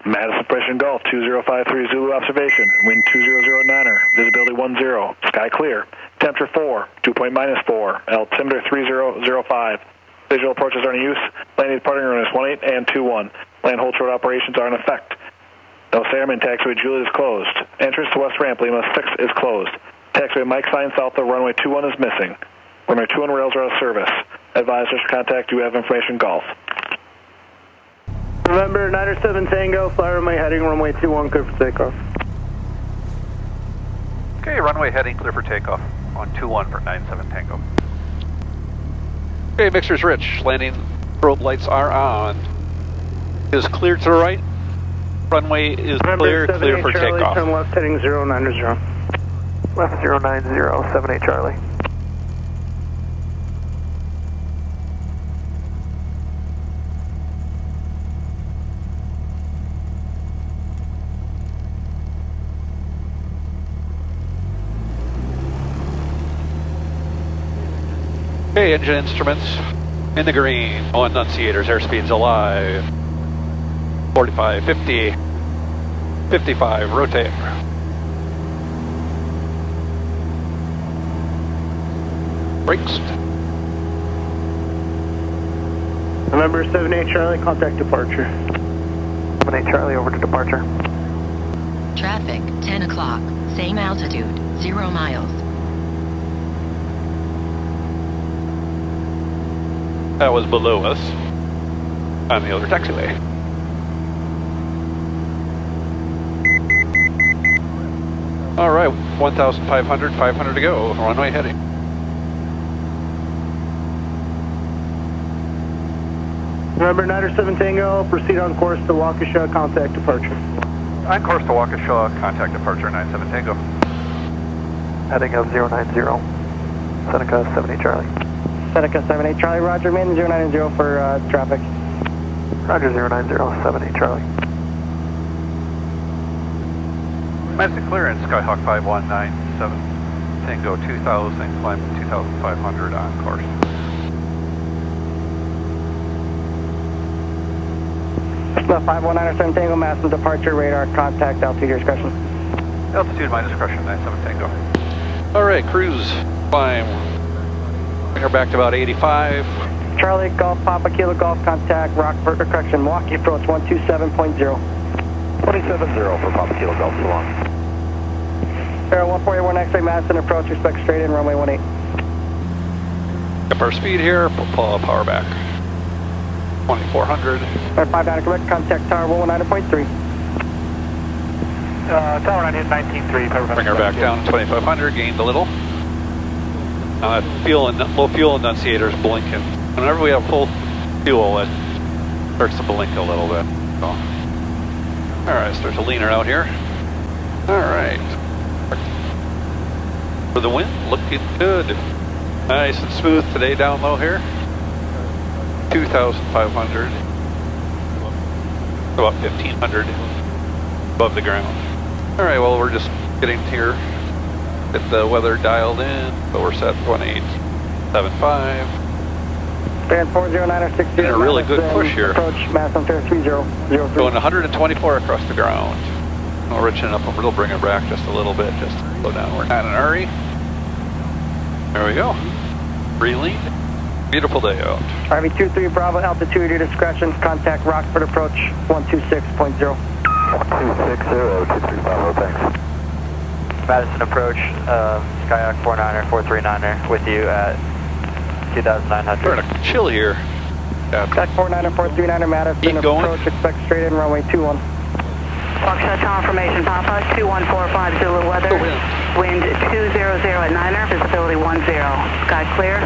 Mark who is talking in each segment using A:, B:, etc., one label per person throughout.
A: Madison Pressure Golf, 2053 Zulu observation. Wind 2009er, visibility 10, sky clear. Temperature 4, dew point -4, altimeter 3005. Visual approaches are in use. Landing departing runways 18 and 21. Land hold short operations are in effect. No Min taxiway Juliet is closed. Entrance to West Ramp Lima 6 is closed. Taxiway Mike sign south of runway 21 is missing. Runway 21 rails are out of service. Advisors contact you have information golf.
B: November 97 Tango, fly runway heading runway 21, clear for takeoff.
C: Okay, runway heading clear for takeoff on 21 for 97 Tango. Okay, mixer's rich. Landing probe lights are on. Is clear to the right. Runway is clear for
B: Charlie,
C: takeoff.
B: turn left heading 090. Left 090, 78 Charlie.
C: Okay, engine instruments in the green. No annunciators, airspeed's alive. 45, 50, 55, rotate. Brakes.
B: November 78 Charlie, contact departure. 78 Charlie, over to departure.
D: Traffic, 10 o'clock, same altitude, 0 miles.
C: That was below us on the other taxiway. All right, 1,500, 500 to go, runway heading.
B: November 97 Tango, proceed on course to Waukesha, contact departure.
C: On course to Waukesha, contact departure 97 Tango.
B: Heading of 090, Seneca 78 Charlie. Seneca 78 Charlie, roger, Min 090 for traffic. Roger 090, 78 Charlie.
C: Madison clearance, Skyhawk 5197, Tango 2000, climb 2,500 on course.
B: Cessna 5197 Tango, Madison departure, radar, contact, altitude, your discretion.
C: Altitude, my discretion, 97 Tango. All right, cruise, climb. Bring her back to about 85.
B: Charlie, Golf, Papa, Kilo, Golf, contact, Rockford, correction, Milwaukee approach 127.0.
A: 270 for Papa Kilo Golf, so long.
B: Air 141 X-ray, Madison approach, respect straight in, runway 18.
C: Up our speed here, pull power back. 2,400.
B: Air 59 Quebec, contact tower 119.3. Tower 19.3.
C: Bring her back down 2,500, gained a little. Now that low fuel annunciator is blinking. Whenever we have full fuel, it starts to blink a little bit. So. Alright, starts to lean her out here. Alright. For the wind, looking good. Nice and smooth today down low here. 2,500. About 1,500 above the ground. Alright, well we're just getting here. Get the weather dialed in, but we're set 1875.
B: Band 40960.
C: In a really good push here.
B: Approach Madison 3003.
C: Going 124 across the ground. We'll richen up a little, bring it back just a little bit, just to slow down. We're not in a hurry. There we go. Re-lean. Beautiful day out.
B: RV23 Bravo, altitude, your discretion. Contact Rockford approach 126.0.
A: 260, 23 Bravo, thanks.
E: Madison approach, Skyhawk 49er, 439er, with you at 2,900.
C: We're in a chill here.
B: Skyhawk 49er, 439er, Madison
C: Keep going.
B: approach, expect straight in, runway 21.
F: Waukesha confirmation, Papa, 2145 Zulu weather. Wind 200 at 9er, visibility 10. Sky clear.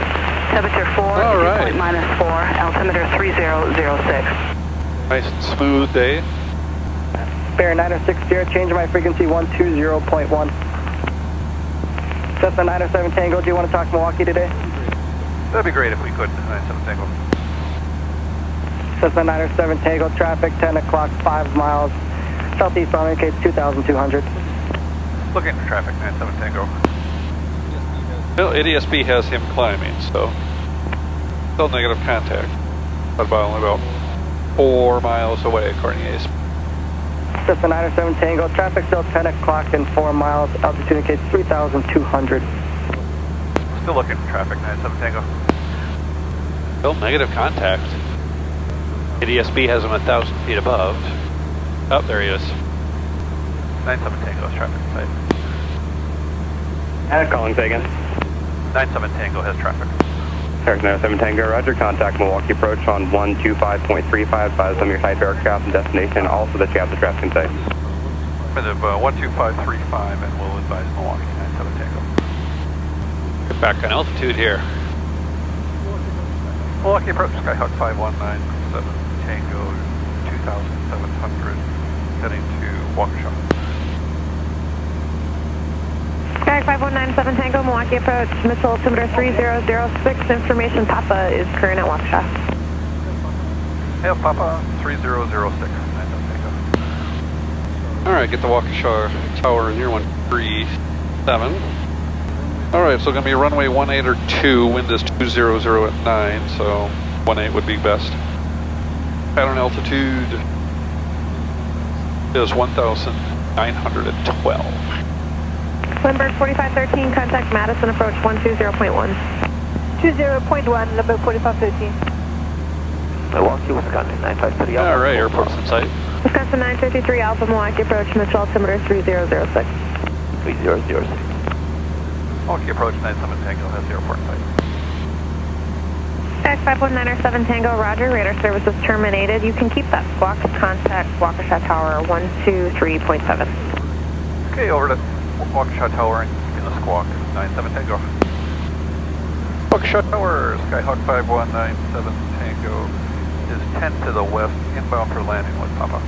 F: Temperature 4,
C: All right.
F: dew point -4, altimeter 3006.
C: Nice and smooth day.
B: Bear 960, change my frequency 120.1. Cessna 907 Tango, do you want to talk Milwaukee today?
C: That'd be great if we could. 97 Tango.
B: Cessna 907 Tango, traffic 10 o'clock, 5 miles. Southeast bound indicates 2,200.
C: Looking for traffic, 97 Tango. Well, ADSB has him climbing, so still negative contact. But only about 4 miles away, according to ADSB.
B: Cessna 907 Tango, traffic still 10 o'clock and 4 miles, altitude indicates 3,200.
C: Still looking for traffic, 97 Tango. Still negative contact. ADSB has him 1,000 feet above. Oh, there he is. 97 Tango is traffic site.
B: Calling, say again.
C: 97 Tango has traffic.
B: Eric 97 Tango, roger, contact Milwaukee approach on 125.35, advise them your type aircraft and destination, also that you have the traffic in sight.
C: With 12535 and we'll advise Milwaukee 97 Tango. Get back on altitude here. Milwaukee approach, Skyhawk 5197 Tango, 2,700, heading to Waukesha.
G: Skyhawk 5197 Tango, Milwaukee approach, missile altimeter 3006, information Papa is current at Waukesha.
C: Hey, Papa, 3006, 97 Tango. Alright, get the Waukesha Tower near 137. Alright, so going to be runway 18 or 2, wind is 200 at 9, so 18 would be best. Pattern altitude is 1,912.
G: Lindbergh 4513, contact Madison approach 120.1. 20.1, number 4513.
B: Milwaukee, Wisconsin 953.
C: Alright, airport's in sight.
G: Wisconsin 953, Alpha Milwaukee approach, missile altimeter 3006.
B: 3006.
C: Milwaukee approach 97 Tango has the airport in sight.
G: Skyhawk 5197 Tango, roger, radar services terminated. You can keep that squawk, contact Waukesha Tower 123.7.
C: Okay, over to Waukesha Tower in the squawk, 97 Tango. Waukesha Tower, Skyhawk 5197 Tango is 10 to the west, inbound for landing with Papa.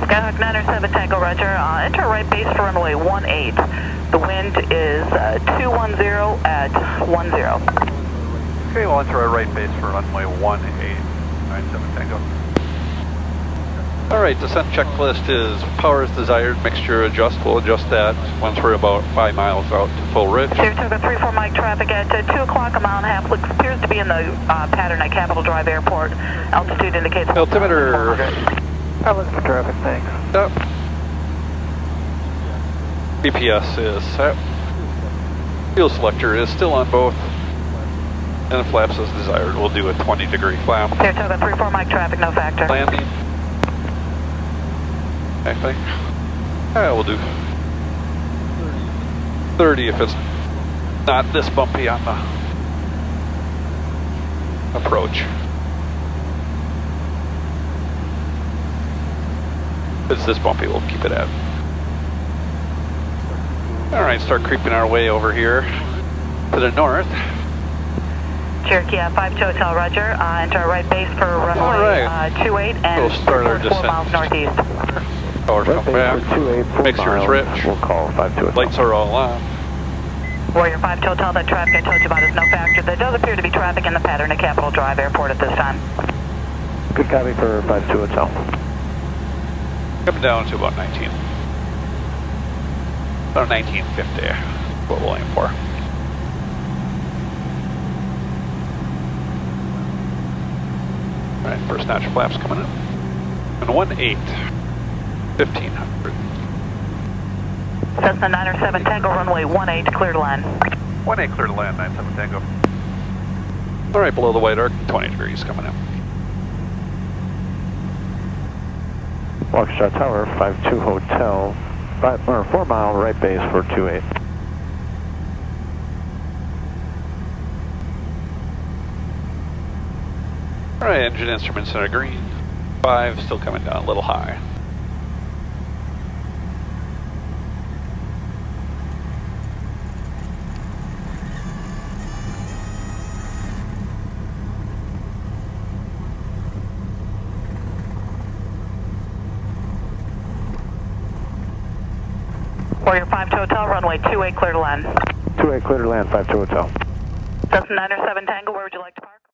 F: Skyhawk 907 Tango, roger. Enter right base for runway 18. The wind is 210 at 10.
C: Okay, we'll enter our right base for runway 1897 Tango. Alright, descent checklist is power as desired, mixture adjust. We'll adjust that once we're about 5 miles out to full ridge.
F: Here, Toga 34 Mike traffic at 2 o'clock, a mile and a half. Appears to be in the pattern at Capitol Drive Airport. Altitude indicates...
C: Altimeter...
B: I'm looking for traffic, thanks.
C: Yep. BPS is set. Fuel selector is still on both. And the flaps as desired. We'll do a 20-degree flap.
F: Here, Toga 34 Mike traffic, no factor.
C: Landing. I think. Yeah, we'll do 30 if it's not this bumpy on the approach. If it's this bumpy, we'll keep it at. Alright, start creeping our way over here to the north.
F: Cherokee 52 Hotel, roger. Enter right base for runway 28 and
C: we'll start our
F: 4 miles northeast.
C: Power come back. Mixture is rich.
B: We'll call 52 Hotel.
C: Lights are all on.
F: Warrior 52 Hotel, that traffic I told you about is no factor. There does appear to be traffic in the pattern at Capitol Drive Airport at this time.
B: Good copy for 52 Hotel.
C: Coming down to about 19. About 1950. What we'll aim for. Alright, first notch flaps coming in. And 18. 1500.
F: Cessna 907 Tango, runway 18, clear to land.
C: 18 clear to land, 97 Tango. Alright, below the white arc, 20 degrees coming in.
B: Waukesha Tower, 52 Hotel, 4 mile right base for 28.
C: Alright, engine instruments are green. 5 still coming down a little high.
F: Warrior 52 Hotel, runway 28, clear to land.
B: 28 clear to land, 52 Hotel.
F: Cessna 907 Tango, where would you like to